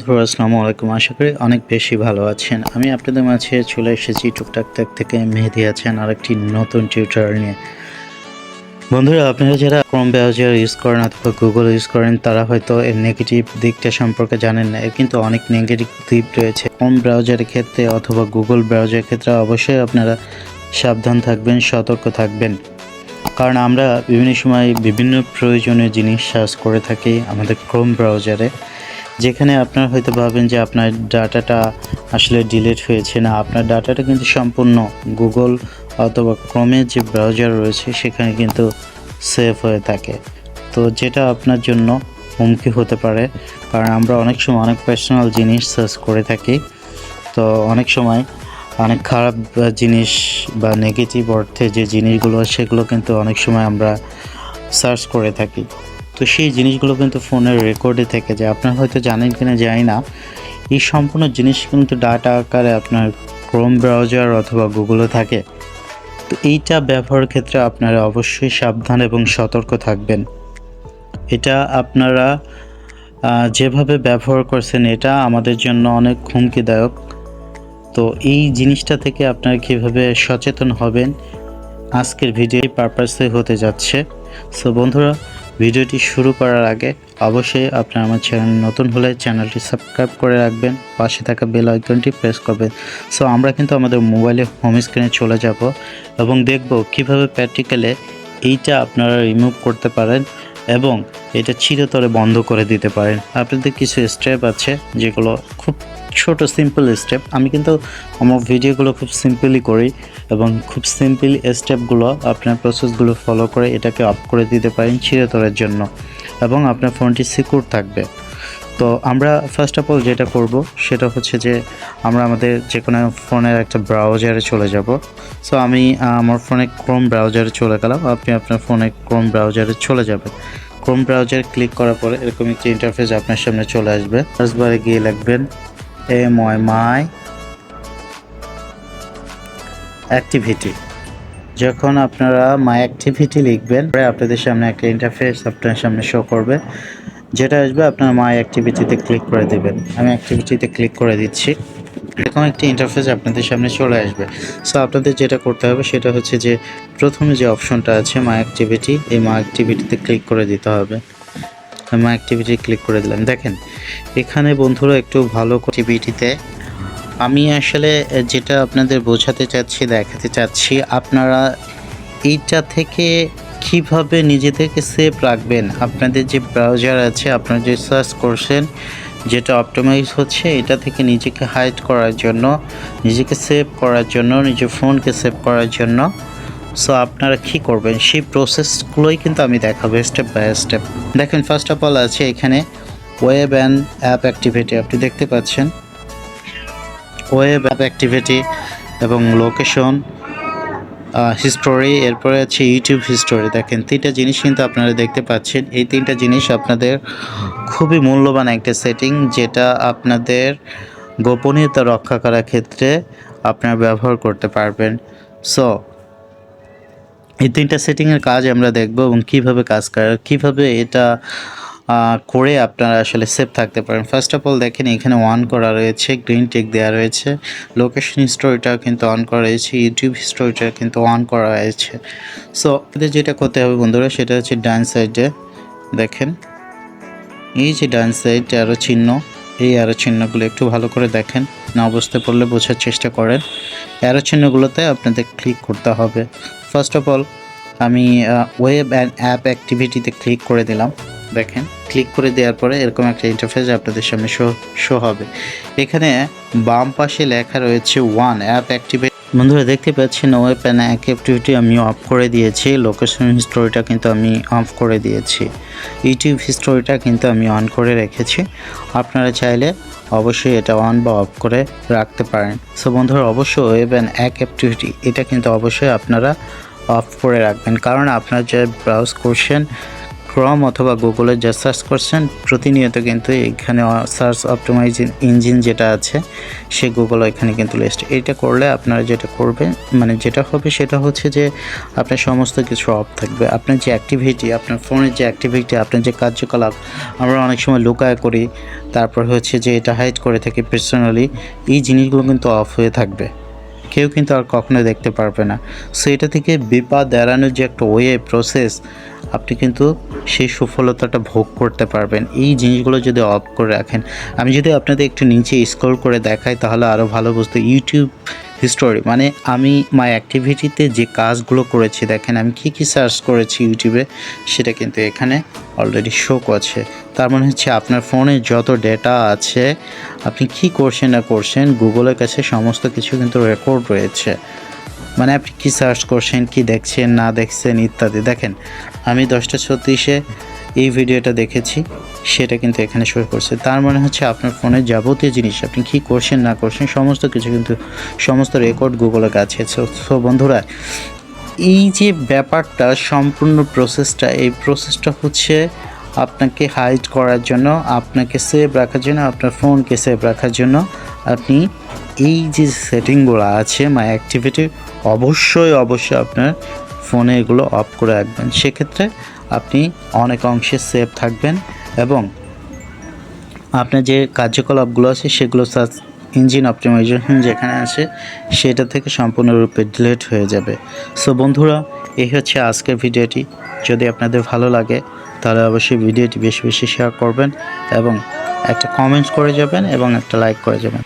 বন্ধুরা আসসালামু আলাইকুম। আশা করি অনেক বেশি ভালো আছেন। আমি আপনাদের মাঝে চলে এসেছি টুকটাক টেক থেকে। মেহেদি আছেন আরেকটি নতুন টিউটোরিয়াল নিয়ে। বন্ধুরা, আপনারা যারা ক্রোম ব্রাউজার ইউজ করেন অথবা গুগল ইউজ করেন তারা হয়তো এর নেগেটিভ দিকটা সম্পর্কে জানেন না। এর কিন্তু অনেক নেগেটিভ দিক রয়েছে ক্রোম ব্রাউজারের ক্ষেত্রে অথবা গুগল ব্রাউজারের ক্ষেত্রে। অবশ্যই আপনারা সাবধান থাকবেন, সতর্ক থাকবেন, কারণ আমরা বিভিন্ন সময় বিভিন্ন প্রয়োজনীয় জিনিস সার্চ করে থাকি আমাদের ক্রোম ব্রাউজারে, যেখানে আপনারা হয়তো ভাবেন যে আপনার ডাটাটা আসলে ডিলিট হয়েছে। না, আপনার ডাটাটা কিন্তু সম্পূর্ণ গুগল অথবা ক্রোমের যে ব্রাউজার রয়েছে সেখানে কিন্তু সেভ হয়ে থাকে। তো যেটা আপনার জন্য হুমকি হতে পারে, কারণ আমরা অনেক সময় অনেক পার্সোনাল জিনিস সার্চ করে থাকি। তো অনেক সময় অনেক খারাপ জিনিস বা নেগেটিভ অর্থে যে জিনিসগুলো সেগুলো কিন্তু অনেক সময় আমরা সার্চ করে থাকি। তো সেই জিনিসগুলো কিন্তু ফোনের রেকর্ডে থেকে যায়। আপনারা হয়তো জানেন কিনা জানি না, এই সম্পূর্ণ জিনিস কিন্তু ডাটা আকারে আপনার ক্রোম ব্রাউজার অথবা গুগলে থাকে। তো এইটা ব্যবহারের ক্ষেত্রে আপনারা অবশ্যই সাবধান এবং সতর্ক থাকবেন। এটা আপনারা যেভাবে ব্যবহার করছেন এটা আমাদের জন্য অনেক হুমকিদায়ক। তো এই জিনিসটা থেকে আপনারা কীভাবে সচেতন হবেন আজকের ভিডিও পারপাসে হতে যাচ্ছে। সো বন্ধুরা, ভিডিওটি শুরু করার আগে অবশ্যই আপনারা আমার চ্যানেল নতুন হলে চ্যানেলটি সাবস্ক্রাইব করে রাখবেন, পাশে থাকা বেল আইকনটি প্রেস করবেন। সো আমরা কিন্তু আমাদের মোবাইলে হোম স্ক্রিনে চলে যাব এবং দেখব কিভাবে প্র্যাকটিক্যালে এইটা আপনারা রিমুভ করতে পারেন এবং এটা চিরতরে বন্ধ করে দিতে পারেন। আপনাদের কিছু স্টেপ আছে যেগুলো খুব ছোট সিম্পল স্টেপ। আমি কিন্তু আমার ভিডিওগুলো খুব সিম্পলি করি এবং খুব সিম্পল স্টেপগুলো আপনার প্রসেসগুলো ফলো করে এটাকে অফ করে দিতে পারেন চিরতরের জন্য এবং আপনার ফোনটি সিকিউর থাকবে। তো আমরা ফার্স্ট অফ অল যেটা করব সেটা হচ্ছে যে আমরা আমাদের যে কোনো ফোনের একটা ব্রাউজারে চলে যাব। সো আমি আমার ফোনে ক্রোম ব্রাউজারে চলে গেলাম, আপনি আপনার ফোনে ক্রোম ব্রাউজারে চলে যাবেন। ক্রোম ব্রাউজারে ক্লিক করার পরে এরকম একটি ইন্টারফেস আপনার সামনে চলে আসবে। সার্চ বারে গিয়ে লিখবেন মাই অ্যাক্টিভিটি। যখন আপনারা মাই অ্যাক্টিভিটি লিখবেন আপনাদের সামনে একটা ইন্টারফেস আপনার সামনে শো করবে, যেটা আসবে আপনার মাই অ্যাক্টিভিটিতে ক্লিক করে দেবেন। আমি অ্যাক্টিভিটিতে ক্লিক করে দিচ্ছি। এরকম একটি ইন্টারফেস আপনাদের সামনে চলে আসবে। সো আপনাদের যেটা করতে হবে সেটা হচ্ছে যে প্রথমে যে অপশনটা আছে মাই অ্যাক্টিভিটি, এই মাই অ্যাক্টিভিটিতে ক্লিক করে দিতে হবে। মাই অ্যাক্টিভিটি ক্লিক করে দিলাম। দেখেন এখানে বন্ধুরা একটু ভালো অ্যাক্টিভিটিতে আমি আসলে যেটা আপনাদের বোঝাতে চাচ্ছি, দেখাতে চাচ্ছি, আপনারা এইটা থেকে কিভাবে নিজেদেরকে সেভ রাখবেন। আপনাদের যে ব্রাউজার আছে, আপনারা যে সার্চ করছেন যেটা অপটিমাইজ হচ্ছে, এটা থেকে নিজেকে হাইড করার জন্য, নিজেকে সেভ করার জন্য, নিজের ফোনকে সেভ করার জন্য। সো আপনারা কী করবেন সেই প্রসেসগুলোই কিন্তু আমি দেখাবো স্টেপ বাই স্টেপ। দেখেন ফার্স্ট অফ অল আছে এখানে ওয়েব অ্যান্ড অ্যাপ অ্যাক্টিভিটি। আপনি দেখতে পাচ্ছেন ওয়েব অ্যাপ অ্যাক্টিভিটি এবং লোকেশন হিস্টোরি, এরপরে আছে ইউটিউব হিস্টোরি। দেখেন তিনটা জিনিস কিন্তু আপনারা দেখতে পাচ্ছেন। এই তিনটা জিনিস আপনাদের খুবই মূল্যবান একটা সেটিং, যেটা আপনাদের গোপনীয়তা রক্ষা করার ক্ষেত্রে আপনারা ব্যবহার করতে পারবেন। সো এই তিনটা সেটিংয়ের কাজ আমরা দেখব এবং কীভাবে কাজ করে, কীভাবে এটা করে আপনারা আসলে সেভ থাকতে পারেন। ফার্স্ট অফ অল দেখেন এখানে অন করা রয়েছে, গ্রিন টিক দেওয়া রয়েছে, লোকেশন হিস্টোরিটাও কিন্তু অন করা রয়েছে, ইউটিউব হিস্টোরিটা কিন্তু অন করা হয়েছে। সো এদের যেটা করতে হবে বন্ধুরা সেটা হচ্ছে ডান সাইডে দেখেন এই যে ডান সাইড অ্যারো চিহ্ন, এই অ্যারো চিহ্নগুলো একটু ভালো করে দেখেন, না বুঝতে পারলে বোঝার চেষ্টা করেন। অ্যারো চিহ্নগুলোতে আপনাদের ক্লিক করতে হবে। ফার্স্ট অফ অল আমি ওয়েব অ্যান্ড অ্যাপ অ্যাক্টিভিটিতে ক্লিক করে দিলাম। দেখেন ক্লিক করে দেওয়ার পরে এরকম একটা ইন্টারফেস আপনাদের সামনে শো হবে। এখানে বাম পাশে লেখা রয়েছে ওয়ান অ্যাপ অ্যাক্টিভিটি। বন্ধুরা দেখতে পাচ্ছেন ওয়েব অ্যান্ড অ্যাপ অ্যাক্টিভিটি আমি অফ করে দিয়েছি, লোকেশন হিস্টোরিটা কিন্তু আমি অফ করে দিয়েছি, ইউটিউব হিস্টোরিটা কিন্তু আমি অন করে রেখেছি। আপনারা চাইলে অবশ্যই এটা অন বা অফ করে রাখতে পারেন। সো বন্ধুরা অবশ্যই ওয়েব অ্যান্ড অ্যাপ অ্যাক্টিভিটি এটা কিন্তু অবশ্যই আপনারা অফ করে রাখবেন, কারণ আপনারা যে ব্রাউজ করছেন ক্রোম অথবা গুগলে যা সার্চ করছেন প্রতিনিয়ত কিন্তু এখানে সার্চ অপটিমাইজ ইঞ্জিন যেটা আছে সে গুগল এখানে কিন্তু লিস্ট। এটা করলে আপনারা যেটা করবেন মানে যেটা হবে সেটা হচ্ছে যে আপনার সমস্ত কিছু অফ থাকবে। আপনার যে অ্যাক্টিভিটি, আপনার ফোনের যে অ্যাক্টিভিটি, আপনার যে কার্যকলাপ আমরা অনেক সময় লুকায় করি, তারপর হচ্ছে যে এটা হাইড করে থাকি পার্সোনালি, এই জিনিসগুলো কিন্তু অফ হয়ে থাকবে, কেউ কিন্তু আর কখনো দেখতে পারবে না। সো এটা থেকে বিপদ এড়ানোর যে একটা প্রসেস, আপনি কিন্তু সেই সফলতাটা ভোগ করতে পারবেন এই জিনিসগুলো যদি অফ করে রাখেন। আমি যদি আপনাদের একটু নিচে স্ক্রল করে দেখাই তাহলে আরও ভালো বুঝতে। ইউটিউব হিস্টোরি মানে আমি মাই অ্যাক্টিভিটিতে যে কাজগুলো করেছি, দেখেন আমি কী সার্চ করেছি ইউটিউবে সেটা কিন্তু এখানে অলরেডি শো করছে। তার মানে হচ্ছে আপনার ফোনে যত ডেটা আছে, আপনি কি করছেন না করছেন, গুগলের কাছে সমস্ত কিছু কিন্তু রেকর্ড রয়েছে। মানে আপনি কী সার্চ করছেন, কি দেখছেন না দেখছেন ইত্যাদি। দেখেন আমি 10:36 এই ভিডিওটা দেখেছি, সেটা কিন্তু এখানে শো করছে। তার মানে হচ্ছে আপনার ফোনের যাবতীয় জিনিস আপনি কী করছেন না করছেন সমস্ত কিছু কিন্তু সমস্ত রেকর্ড গুগলের কাছে। সো বন্ধুরা, এই যে ব্যাপারটা সম্পূর্ণ প্রসেসটা, এই প্রসেসটা হচ্ছে আপনাকে হাইড করার জন্য, আপনাকে সেভ রাখার জন্য, আপনার ফোনকে সেভ রাখার জন্য আপনি এই যে সেটিংগুলো আছে মাই অ্যাক্টিভিটি অবশ্যই আপনার ফোনে এগুলো অফ করে রাখবেন। সেক্ষেত্রে আপনি অনেক অংশে সেভ থাকবেন এবং আপনার যে কার্যকলাপগুলো আছে সেগুলো সার্চ ইঞ্জিন অপটিমাইজেশন যেখানে আছে সেটা থেকে সম্পূর্ণরূপে ডিলিট হয়ে যাবে। সো বন্ধুরা, এই হচ্ছে আজকের ভিডিওটি। যদি আপনাদের ভালো লাগে তাহলে অবশ্যই ভিডিওটি বেশি বেশি শেয়ার করবেন এবং একটা কমেন্টস করে যাবেন এবং একটা লাইক করে যাবেন।